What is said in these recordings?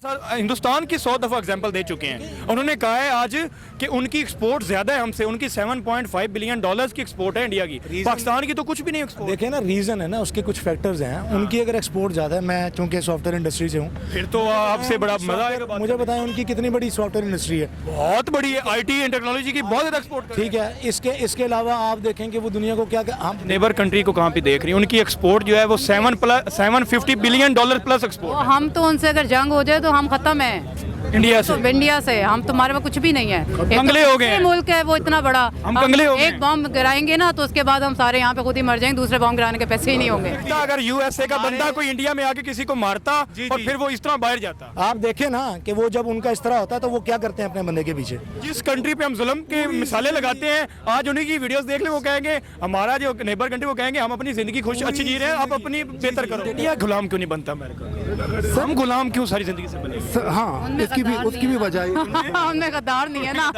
हिंदुस्तान की 100 दफ़ा एग्जाम्पल दे चुके हैं। उन्होंने कहा है आज कि उनकी एक्सपोर्ट ज़्यादा है हमसे, उनकी 7.5 बिलियन डॉलर्स की एक्सपोर्ट है इंडिया की, पाकिस्तान की तो कुछ भी नहीं एक्सपोर्ट। देखिए ना, रीज़न है ना, उसके कुछ फैक्टर्स हैं। उनकी अगर एक्सपोर्ट ज़्यादा है, मैं चूँकि सॉफ्टवेयर इंडस्ट्री से हूँ, फिर तो आपसे बड़ा मजा आएगा। मुझे बताएं उनकी कितनी बड़ी सॉफ्टवेयर इंडस्ट्री है। बहुत बड़ी है, IT एंड टेक्नोलॉजी की बहुत ज़्यादा एक्सपोर्ट। ठीक है, इसके अलावा आप देखें कि वो दुनिया को क्या हम नेबर कंट्री को कहाँ पे देख रही है, उनकी एक्सपोर्ट जो है वो 750 बिलियन डॉलर प्लस एक्सपोर्ट। हम तो उनसे अगर जंग हो जाए तो हम खत्म है इंडिया से, तो इंडिया से हम तुम्हारे में कुछ भी नहीं है। कंगले हो गए हैं। मुल्क है वो इतना बड़ा, हम कंगले हो गए। एक बॉम्ब गिराएंगे ना तो उसके बाद हम सारे यहाँ पे खुद ही मर जाएंगे, दूसरे बॉम्ब गिराने के पैसे ही नहीं होंगे। अगर USA का बंदा कोई इंडिया में आके किसी को मारता और फिर वो इस तरह बाहर जाता। आप देखें ना कि वो जब उनका इस तरह होता है तो वो क्या करते हैं अपने बंदे के पीछे। जिस कंट्री पे हम जुल्म के मिसालें लगाते हैं, आज उन्हीं की वीडियोस देख ले, वो कहेंगे हमारा जो नेबर कंट्री, वो कहेंगे हम अपनी जिंदगी खुश अच्छी जी रहे हैं, आप अपनी बेहतर करो। इंडिया गुलाम क्यों नहीं बनता अमेरिका? हम गुलाम क्यों सारी जिंदगी से बने? हाँ, उसकी भी वजह है। उनमें गद्दार नहीं है ना,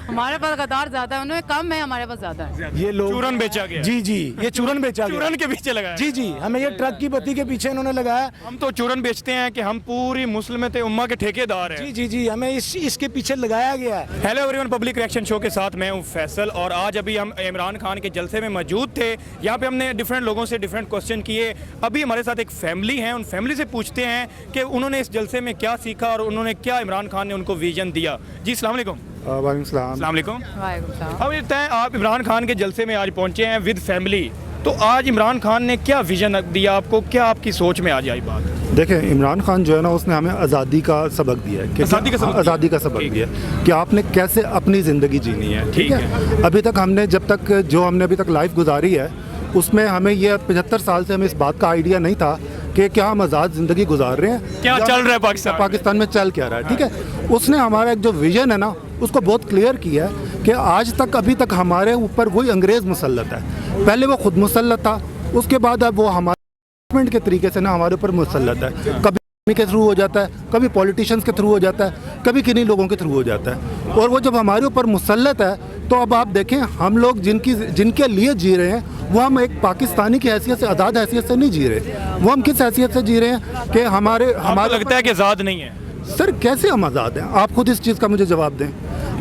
हमारे पास गद्दार ज्यादा है, उनमें कम है, हमारे पास ज्यादा है। ये लोग चूरन बेचा गया। जी, ये चूरन बेचा गया। चूरन के पीछे लगाया। जी, हमें ये ट्रक की बत्ती के पीछे इन्होंने लगाया। हम तो चूरन बेचते हैं कि हम पूरी मुस्लिम उम्मा के ठेकेदार हैं। जी, हमें इसके पीछे लगाया गया है। Hello everyone, public reaction show के साथ मैं हूं फैसल, और आज अभी हम इमरान खान के जलसे में मौजूद थे। यहाँ पे हमने डिफरेंट लोगों से डिफरेंट क्वेश्चन किए। अभी हमारे साथ एक फैमिली है, उन फैमिली से पूछते हैं कि उन्होंने इस जलसे में क्या सीखा और उन्होंने क्या इमरान खान ने उनको विजन दिया। जी अस्सलाम वालेकुम। वालेकुम वालेकुम। वालेकुम सलाम। अब ये तय, आप इमरान खान के जलसे में आज पहुंचे हैं विद फैमिली, तो आज इमरान खान ने क्या विजन दिया आपको, क्या आपकी सोच में आ जाए बात? देखिए, इमरान खान जो है ना, उसने हमें आज़ादी का सबक दिया है कि आज़ादी का सबक दिया है कि आपने कैसे अपनी ज़िंदगी जीनी है। ठीक है, अभी तक हमने हमने अभी तक लाइफ गुजारी है, उसमें हमें ये 75 साल से हमें इस बात का आइडिया नहीं था कि क्या हम आज़ाद ज़िंदगी गुजार रहे हैं, क्या चल रहा है पाकिस्तान में चल क्या रहा है। ठीक है, उसने हमारा एक जो विजन है ना, उसको बहुत क्लियर किया है कि आज तक अभी तक हमारे ऊपर वही अंग्रेज़ मुसल्लत है। पहले वो खुद मुसल्लत था, उसके बाद अब वो हमारे के तरीके से ना हमारे ऊपर मुसल्लत है। कभी के थ्रू हो जाता है, कभी पॉलिटिशियंस के थ्रू हो जाता है, कभी किन्हीं लोगों के थ्रू हो जाता है। और वो जब हमारे ऊपर मुसल्लत है तो अब आप देखें, हम लोग जिनके लिए जी रहे हैं वो हम एक पाकिस्तानी की हैसियत से, आज़ाद हैसियत से नहीं जी रहे। वो हम किस हैसियत से जी रहे हैं कि हमारा लगता है कि आज़ाद नहीं है। सर, कैसे हम आज़ाद हैं? आप खुद इस चीज़ का मुझे जवाब दें।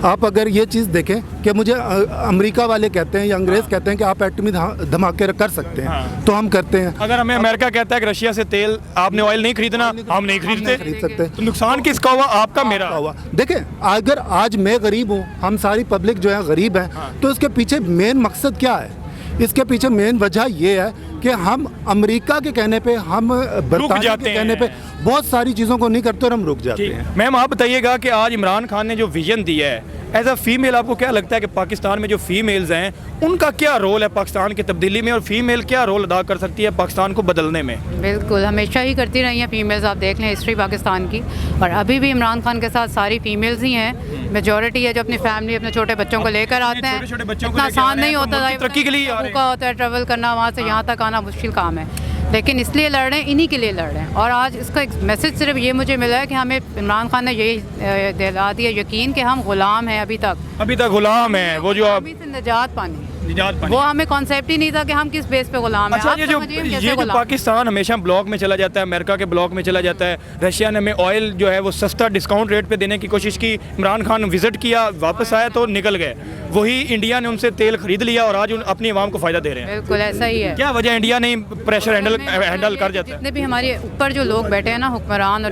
आप अगर ये चीज़ देखें कि मुझे अमेरिका वाले कहते हैं या अंग्रेज़ कहते हैं कि आप एटमी धमाके कर सकते हैं, तो हम करते हैं। अगर हमें अमेरिका कहता है कि रशिया से तेल, आपने ऑयल नहीं खरीदना, हम नहीं खरीद सकते, तो नुकसान किसका हुआ, आपका मेरा हुआ? देखें, अगर आज मैं गरीब हूँ, हम सारी पब्लिक जो है गरीब है, तो इसके पीछे मेन मकसद क्या है? इसके पीछे मेन वजह ये है कि हम अमेरिका के कहने पे, हम बरतानिया के कहने पे बहुत सारी चीज़ों को नहीं करते और हम रुक जाते हैं। मैम, आप बताइएगा कि आज इमरान खान ने जो विजन दिया है, एज अ फीमेल आपको क्या लगता है कि पाकिस्तान में जो फीमेल्स हैं उनका क्या रोल है पाकिस्तान की तब्दीली में, और फीमेल क्या रोल अदा कर सकती है पाकिस्तान को बदलने में? बिल्कुल, हमेशा ही करती रही हैं फीमेल्स। आप देख लें हिस्ट्री पाकिस्तान की, और अभी भी इमरान खान के साथ सारी फीमेल्स ही हैं। मेजॉरिटी है जो अपनी फैमिली, अपने छोटे बच्चों को लेकर आते हैं। इतना आसान नहीं होता था, तरक्की के लिए होता है ट्रैवल करना, वहाँ से यहाँ तक आना मुश्किल काम है, लेकिन इसलिए लड़ रहे हैं, इन्हीं के लिए लड़ रहे हैं। और आज इसका एक मैसेज सिर्फ ये मुझे मिला है कि हमें इमरान खान ने यही दिला दिया यकीन कि हम गुलाम हैं, अभी तक गुलाम हैं। वो जो अभी से निजात पानी, वो हमें कॉन्सेप्ट ही नहीं था कि हम किस बेस पे गुलाम हैं। अच्छा, ये जो पाकिस्तान हमेशा ब्लॉक में चला जाता है, अमेरिका के ब्लॉक में चला जाता है, रशिया ने हमें ऑयल जो है वो सस्ता डिस्काउंट रेट पे देने की कोशिश की, इमरान खान विजिट किया, वापस आया तो निकल गए। वही इंडिया ने उनसे तेल खरीद लिया और आज अपनी आवाम को फायदा दे रहे हैं। बिल्कुल ऐसा ही है। क्या वजह इंडिया नहीं प्रेशर हैंडल कर जाता है? जितने भी हमारे ऊपर जो लोग बैठे हैं ना, हुक्मरान, और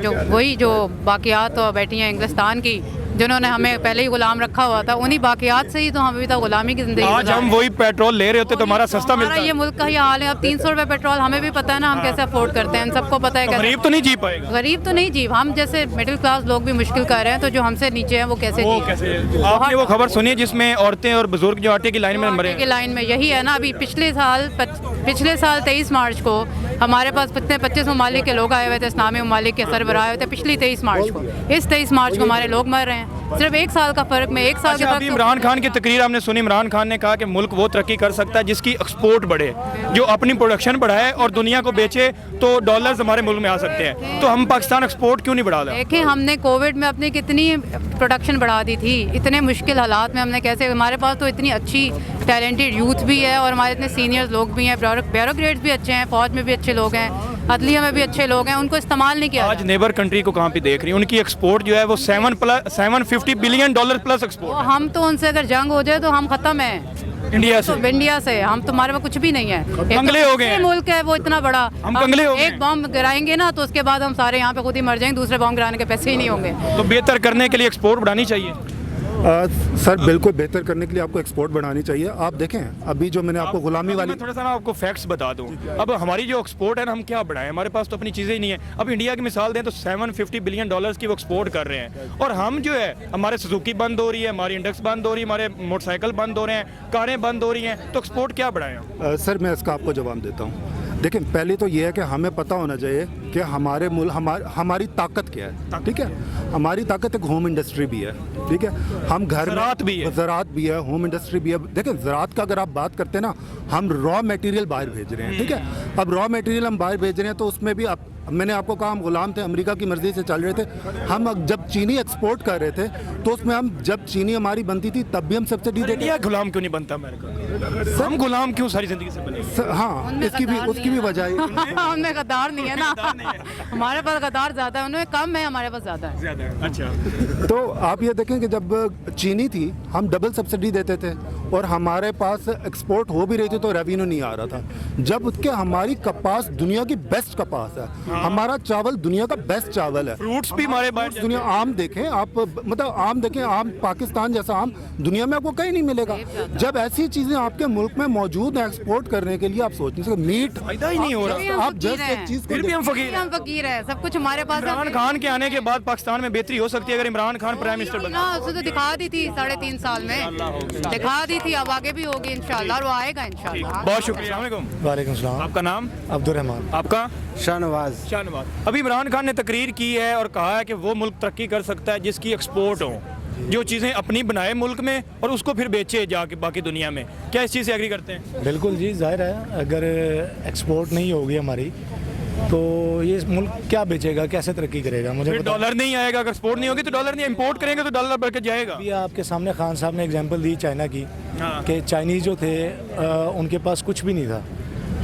जो बाकियात बैठी हैं इंग्लिस्तान की, जिन्होंने हमें पहले ही गुलाम रखा हुआ था, उन्हीं बाकियात से ही तो हम अभी तक गुलामी की जिंदगी आज हम वही पेट्रोल ले रहे होते तो हमारा सस्ता मिलता है। ये मुल्क का ही हाल है। अब 300 रुपये पेट्रोल, हमें भी पता है ना हम कैसे अफोर्ड करते हैं, सबको पता है। गरीब तो नहीं जी पाएगा, गरीब तो नहीं जी, हम जैसे मिडिल क्लास लोग भी मुश्किल कर रहे हैं, तो जो हमसे नीचे हैं वो कैसे जी? आपने वो खबर सुनी जिसमें औरतें और बुजुर्ग जो आटे की लाइन में मरे? की लाइन में यही है ना। अभी पिछले साल 23 मार्च को हमारे पास 25 ममालिक के लोग आए हुए थे, इस्लामी ममालिक के सरबराह आए हुए थे पिछली 23 मार्च को। इस 23 मार्च को हमारे लोग मर रहे हैं, सिर्फ एक साल का फर्क में। एक साल के बाद इमरान खान की तकरीर हमने सुनी, इमरान खान ने कहा कि मुल्क वो तरक्की कर सकता है जिसकी एक्सपोर्ट बढ़े, जो अपनी प्रोडक्शन बढ़ाए और दुनिया को बेचे, तो डॉलर्स हमारे मुल्क में आ सकते हैं। तो हम पाकिस्तान एक्सपोर्ट क्यों नहीं बढ़ा रहे? देखें, हमने कोविड में अपनी कितनी प्रोडक्शन बढ़ा दी थी, इतने मुश्किल हालात में हमने कैसे, हमारे पास तो इतनी अच्छी टैलेंटेड यूथ भी है और हमारे इतने सीनियर लोग भी हैं, ब्यूरोक्रेट्स भी अच्छे हैं, फौज में भी अच्छे लोग हैं, अदलिया में भी अच्छे लोग हैं, उनको इस्तेमाल नहीं किया आज जाता। नेबर कंट्री को कहाँ पे देख रही है, उनकी एक्सपोर्ट जो है वो $750 बिलियन प्लस एक्सपोर्ट हम तो उनसे अगर जंग हो जाए तो हम खत्म हैं इंडिया से। तो इंडिया से हम, तुम्हारे में कुछ भी नहीं है। एक कंगले तो हो गए हैं। मुल्क है वो इतना बड़ा, हम कंगले हो गए एक हैं। बॉम्ब गिराएंगे ना तो उसके बाद हम सारे यहाँ पे खुद ही मर जाएंगे, दूसरे बॉम्ब गिराने के पैसे ही नहीं होंगे। तो बेहतर करने के लिए एक्सपोर्ट बढ़ानी चाहिए। सर बिल्कुल बेहतर करने के लिए आपको एक्सपोर्ट बढ़ानी चाहिए। आप देखें अभी जो मैंने आपको गुलामी वाली मैं थोड़ा सा ना आपको फैक्ट्स बता दूं। अब हमारी जो एक्सपोर्ट है ना, हम क्या बढ़ाएं, हमारे पास तो अपनी चीज़ें ही नहीं है। अब इंडिया की मिसाल दें तो $750 बिलियन की वो एक्सपोर्ट कर रहे हैं, और हम जो है हमारे सुजुकी बंद हो रही है, हमारी इंडेक्स बंद हो रही है, हमारे मोटरसाइकिल बंद हो रहे हैं, कारें बंद हो रही हैं, तो एक्सपोर्ट क्या बढ़ाएं हम? सर मैं इसका आपको जवाब देता हूँ। देखिए पहले तो ये है कि हमें पता होना चाहिए कि हमारे मुल्क हमारी ताकत क्या है, ठीक है। हमारी ताकत एक होम इंडस्ट्री भी है, ठीक है। हम घर में ज़राअत भी है। ज़राअत भी है, होम इंडस्ट्री भी है। देखिए ज़राअत का अगर आप बात करते हैं ना, हम रॉ मटेरियल बाहर भेज रहे हैं, ठीक है। अब रॉ मटेरियल हम बाहर भेज रहे हैं तो उसमें भी मैंने आपको कहा हम गुलाम थे, अमेरिका की मर्जी से चल रहे थे। हम जब चीनी एक्सपोर्ट कर रहे थे तो उसमें हम जब चीनी हमारी बनती थी तब भी हम सब्सिडी देते इंडिया गुलाम क्यों नहीं बनता अमेरिका? हम गुलाम क्यों सारी जिंदगी से बने? हाँ उनमें उसकी भी वजह है। उनमें गद्दार नहीं है ना, हमारे पास गद्दार ज्यादा है, उनमें कम है, हमारे पास ज्यादा है। ज़्यादा है। अच्छा, तो आप ये देखें कि जब चीनी थी हम डबल सब्सिडी देते थे और हमारे पास एक्सपोर्ट हो भी रही थी तो रेवेन्यू नहीं आ रहा था। जब उसके हमारी कपास दुनिया की बेस्ट कपास है, हमारा चावल दुनिया का बेस्ट चावल है। फ्रूट्स भी हमारे बाहर दुनिया आम देखें आप, मतलब आम देखें, आम पाकिस्तान जैसा आम दुनिया में आपको कहीं नहीं मिलेगा। जब ऐसी चीजें आपके मुल्क में मौजूद हैं एक्सपोर्ट करने के लिए, आप सोच नहीं सकते। मीट फायदा ही नहीं हो रहा। आप जस्ट एक चीज फिर भी हम फकीर हैं। हम फकीर है, सब कुछ हमारे पास है। इमरान खान के आने के बाद पाकिस्तान में बेहतरी हो सकती है अगर इमरान खान प्राइम मिनिस्टर बने। ना उसने तो दिखा दी थी 3.5 साल में, दिखा दी थी, अब आगे भी होगी इंशाल्लाह, और वो आएगा इंशाल्लाह। बहुत शुक्रिया। अस्सलाम वालेकुम। वालेकुम सलाम। आपका नाम? अब्दुर्रहमान। आपका? शाहनवाज। शाहनवाज। अभी इमरान खान ने तकरीर की है और कहा है कि वो मुल्क तरक्की कर सकता है जिसकी एक्सपोर्ट हो, जो चीज़ें अपनी बनाए मुल्क में और उसको फिर बेचे जाके बाकी दुनिया में। क्या इस चीज़ से एग्री करते हैं? बिल्कुल जी, जाहिर है अगर एक्सपोर्ट नहीं होगी हमारी तो ये मुल्क क्या बेचेगा, कैसे तरक्की करेगा? मुझे फिर पता डॉलर नहीं आएगा, अगर एक्सपोर्ट नहीं होगी तो डॉलर नहीं, इंपोर्ट करेंगे तो डॉलर बढ़ के जाएगा। अभी आपके सामने खान साहब ने एग्जांपल दी चाइना की, हाँ। कि चाइनीज़ जो थे उनके पास कुछ भी नहीं था,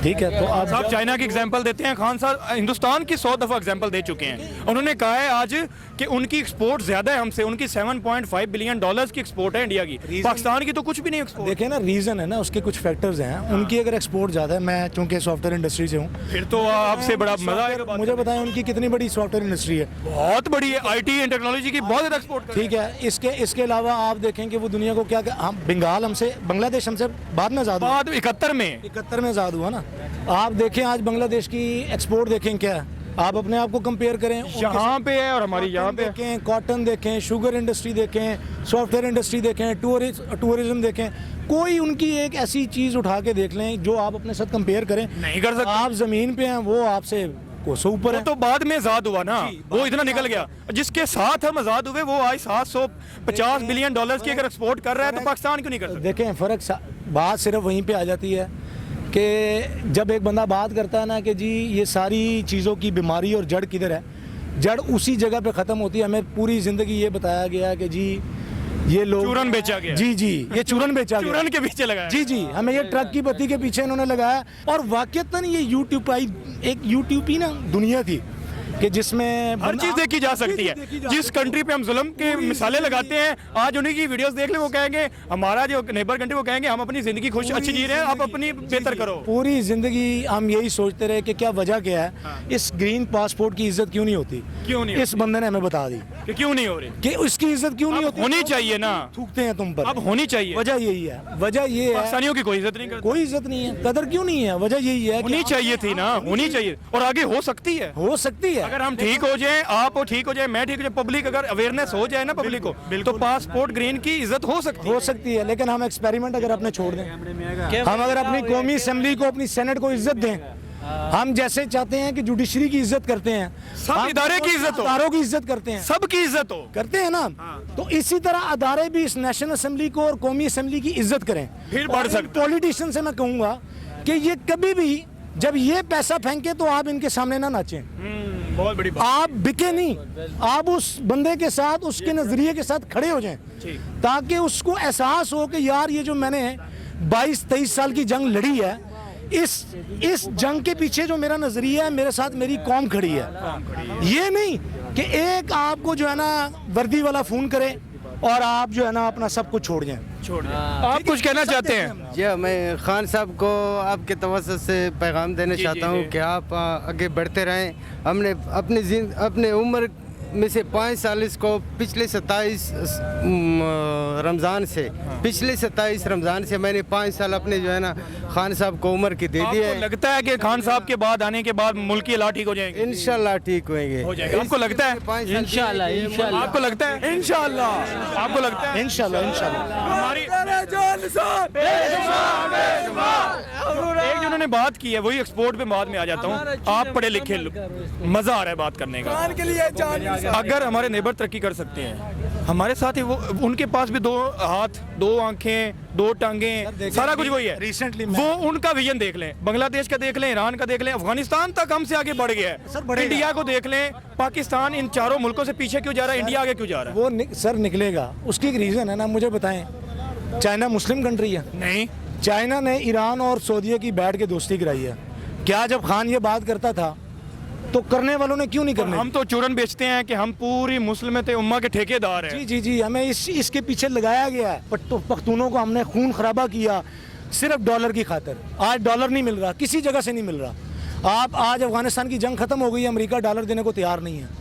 ठीक है। तो आप साहब चाइना की एग्जांपल देते हैं, खान साहब हिंदुस्तान की 100 दफ़ा एग्जांपल दे चुके हैं। उन्होंने कहा है आज कि उनकी एक्सपोर्ट ज़्यादा है हमसे, उनकी $7.5 बिलियन की एक्सपोर्ट है इंडिया की, पाकिस्तान की तो कुछ भी नहीं एक्सपोर्ट। देखें ना, रीज़न है ना, उसके कुछ फैक्टर्स हैं। उनकी अगर एक्सपोर्ट ज़्यादा है, मैं चूँकि सॉफ्टवेयर इंडस्ट्री से हूँ, फिर तो आपसे बड़ा मजा आएगा। मुझे बताएं उनकी कितनी बड़ी सॉफ्टवेयर इंडस्ट्री है। बहुत बड़ी है, IT एंड टेक्नोलॉजी की बहुत ज़्यादा एक्सपोर्ट कर रहे हैं। ठीक है, इसके अलावा आप देखें कि वो दुनिया को क्या, हम बांग्लादेश हमसे बाद में आज़ाद हुआ, बाद 71 में 71 में आज़ाद हुआ ना। आप देखें आज बांग्लादेश की एक्सपोर्ट देखें क्या है, आप अपने आप को कंपेयर करें, यहाँ पे है और हमारी यहाँ पे है। देखें, कॉटन देखें, शुगर इंडस्ट्री देखें, सॉफ्टवेयर इंडस्ट्री देखें, टूरिज्म देखें, कोई उनकी एक ऐसी चीज़ उठा के देख लें जो आप अपने साथ कंपेयर करें। नहीं कर सकते। आप ज़मीन पे हैं, वो आपसे कोसों ऊपर वो है। तो बाद में आज़ाद हुआ ना, वो इतना निकल गया। जिसके साथ हम आज़ाद हुए वो आज $750 बिलियन की अगर एक्सपोर्ट कर रहा है तो पाकिस्तान क्यों नहीं कर सकता? देखें फ़र्क, बात सिर्फ वहीं पे आ जाती है कि जब एक बंदा बात करता है ना कि जी ये सारी चीज़ों की बीमारी और जड़ किधर है, जड़ उसी जगह पे ख़त्म होती है। हमें पूरी ज़िंदगी ये बताया गया कि जी ये लोग चूरन बेचा गया। जी ये चूरन बेचा गया, चूरन के पीछे लगाया। जी हमें ये ट्रक की बत्ती के पीछे इन्होंने लगाया। और वाकईतन ये एक यूट्यूब ना दुनिया थी कि जिसमें हर चीज देखी जा सकती है। जिस कंट्री पे हम जुल्म के मिसालें लगाते हैं, आज उन्हीं की वीडियोस देख ले, वो कहेंगे हमारा जो नेबर कंट्री, वो कहेंगे हम अपनी जिंदगी खुश अच्छी जी रहे हैं, आप अपनी बेहतर करो। पूरी जिंदगी हम यही सोचते रहे कि क्या वजह क्या है, इस ग्रीन पासपोर्ट की इज्जत क्यों नहीं होती? क्यों नहीं? इस बंदे ने हमें बता दी कि क्यों नहीं हो रही, कि उसकी इज्जत क्यों नहीं होती। होनी चाहिए ना, थूकते हैं तुम पर, अब होनी चाहिए। वजह यही है, वजह ये है पाकिस्तानियों की कोई इज्जत नहीं करती, कोई इज्जत नहीं है, कदर क्यों नहीं है? वजह यही है होनी चाहिए थी ना, होनी चाहिए, और आगे हो सकती है, हो सकती है। अगर हम ठीक हो जाए, आप ठीक हो जाए, मैं ठीक हो जाए, पब्लिक अगर अवेयरनेस हो जाए ना पब्लिक को, तो पासपोर्ट ग्रीन की इज्जत हो सकती है। लेकिन हम एक्सपेरिमेंट अगर अपने छोड़ दें, हम अगर अपनी कौमी असेंबली को, अपनी सेनेट को इज्जत दें, हम जैसे चाहते हैं कि जुडिशरी की इज्जत करते हैं, सब इदारे की इज्जत हो, इदारों की इज्जत करते हैं, सबकी इज्जत हो, करते हैं ना, तो इसी तरह अदारे भी इस नेशनल असेंबली को और कौमी असेंबली की इज्जत करें। फिर बढ़ सकते। पॉलिटिशियन से मैं कहूंगा कि ये कभी भी जब ये पैसा फेंके तो आप इनके सामने ना नाचें। बहुत बड़ी बात। आप बिके नहीं, आप उस बंदे के साथ, उसके नजरिए के साथ खड़े हो जाएं, ताकि उसको एहसास हो कि यार ये जो मैंने 22-23 साल की जंग लड़ी है, इस जंग के पीछे जो मेरा नजरिया है, मेरे साथ मेरी कौम खड़ी है। ये नहीं कि एक आपको जो है ना वर्दी वाला फोन करे और आप जो है ना अपना सब कुछ छोड़ जाएं। आप कुछ कहना चाहते हैं? जी मैं खान साहब को आपके तवज्जुह से पैगाम देना चाहता हूँ कि आप आगे बढ़ते रहें। हमने अपने उम्र में से 5 साल इसको पिछले 27 रमज़ान से मैंने 5 साल अपने जो है ना खान साहब को उम्र की दे दी आपको है। लगता है कि खान साहब के बाद आने के बाद मुल्क की हालात ठीक हो जाएंगे? इंशाल्लाह ठीक होंगे। हो जाएगा। आपको लगता है? 5 साल इंशाल्लाह आपको लगता है? इंशाल्लाह। आपको लगता है? इंशाल्लाह हमारी एक जो उन्होंने बात की है वही एक्सपोर्ट पे बाद में आ जाता हूँ। आप पढ़े लिखे मजा आ रहा है बात करने का। अगर हमारे नेबर तरक्की कर सकते हैं हमारे साथ ही, वो उनके पास भी 2 हाथ 2 आंखें 2 टांगें सारा कुछ वही है। रिसेंटली वो उनका विजन देख लें, बांग्लादेश का देख लें, ईरान का देख लें, अफगानिस्तान तक हमसे आगे बढ़ गया सर, है। बढ़ेगा। इंडिया को देख लें, पाकिस्तान इन चारों मुल्कों से पीछे क्यों जा रहा है? इंडिया आगे क्यों जा रहा है? वो सर निकलेगा, उसकी एक रीज़न है ना, मुझे बताएं। चाइना मुस्लिम कंट्री है? नहीं। चाइना ने ईरान और सऊदीया की बैठ के दोस्ती कराई है। क्या जब खान ये बात करता था तो करने वालों ने क्यों नहीं करने? हम तो चूरन बेचते हैं कि हम पूरी मुस्लिमत उम्मा के ठेकेदार हैं। जी हमें इसके पीछे लगाया गया है। पख्तूनों को हमने खून खराबा किया सिर्फ डॉलर की खातिर। आज डॉलर नहीं मिल रहा, किसी जगह से नहीं मिल रहा। आप आज अफगानिस्तान की जंग खत्म हो गई, अमेरिका डॉलर देने को तैयार नहीं है।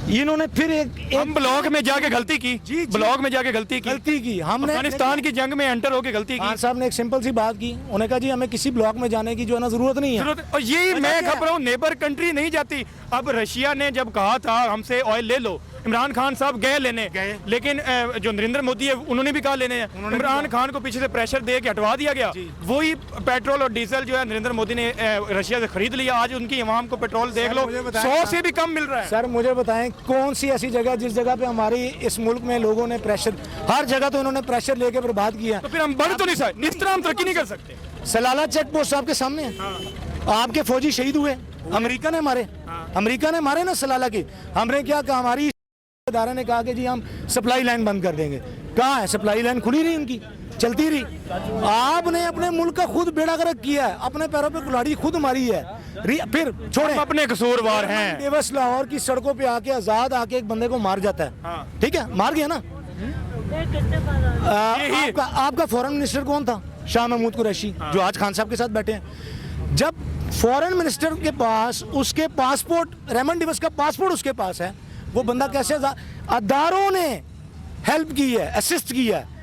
इन्होंने फिर हम ब्लॉक में जाके गलती की। ब्लॉक में जाके गलती की हमने। अफगानिस्तान की जंग में एंटर होके गलती की। खान साहब ने एक सिंपल सी बात की, उन्होंने कहा जी हमें किसी ब्लॉक में जाने की जो है ना जरूरत नहीं है। और यही मैं खबर हूँ, नेबर कंट्री नहीं जाती। अब रशिया ने जब कहा था हमसे ऑयल ले लो, इमरान खान साहब गए लेने, लेकिन जो नरेंद्र मोदी है उन्होंने भी कहा लेने हैं। इमरान खान को पीछे से प्रेशर दे के हटवा दिया गया। वही पेट्रोल और डीजल जो है नरेंद्र मोदी ने रशिया से खरीद लिया। आज उनकी अवाम को पेट्रोल देख लो 100 से भी कम मिल रहा है। सर मुझे बताएं कौन सी ऐसी जगह जिस जगह पे हमारी इस मुल्क में लोगों ने प्रेशर, हर जगह तो इन्होंने प्रेशर लेके बर्बाद किया। तो फिर हम बढ़ तो नहीं सकते, इस तरह हम तरक्की नहीं कर सकते। सलाला चेक पोस्ट आपके सामने है। आपके फौजी शहीद हुए, अमेरिका ने मारे। अमेरिका ने मारे ना सलाला की। हमने क्या कहा, हमारी इदारे ने कहा कि जी हम सप्लाई लाइन बंद कर देंगे। कहाँ है सप्लाई लाइन? खुली रही, उनकी चलती रही। आपने अपने मुल्क का खुद बेड़ा गर्क किया है, अपने पैरों पे कुल्हाड़ी खुद मारी है। फिर छोड़े, अपने कसूरवार हैं। बेबस लाहौर की सड़कों पे आके आजाद आके एक बंदे को मार जाता है। ठीक है, मार गया ना। आपका फॉरेन मिनिस्टर कौन था? शाह महमूद कुरैशी, जो आज खान साहब के साथ बैठे हैं। जब फॉरेन मिनिस्टर के पास उसके पासपोर्ट, रेमंड डिवस का पासपोर्ट उसके पास है, वो बंदा कैसे? अदारों ने हेल्प की है, असिस्ट किया है,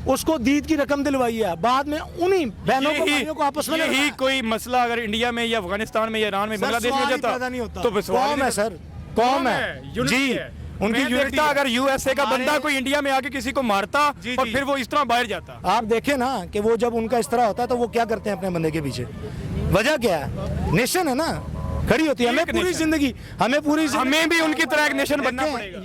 उसको दीद की रकम दिलवाई है। बाद में उन्हीं बहनों को, भाइयों को आपस में यही कोई मसला अगर इंडिया में या अफगानिस्तान में या ईरान में बांग्लादेश में जाता तो कौम है सर, कौम है जी। उनकी देखता अगर यूएसए का बंदा कोई इंडिया में आके किसी को मारता और फिर वो इस तरह बाहर जाता। आप देखें ना कि वो जब उनका इस तरह होता है तो वो क्या करते हैं अपने बंदे के पीछे? वजह क्या है? नेशन है ना, खड़ी होती है। हमें पूरी जिंदगी हमें भी उनकी तरह एक नेशन बनना पड़ेगा।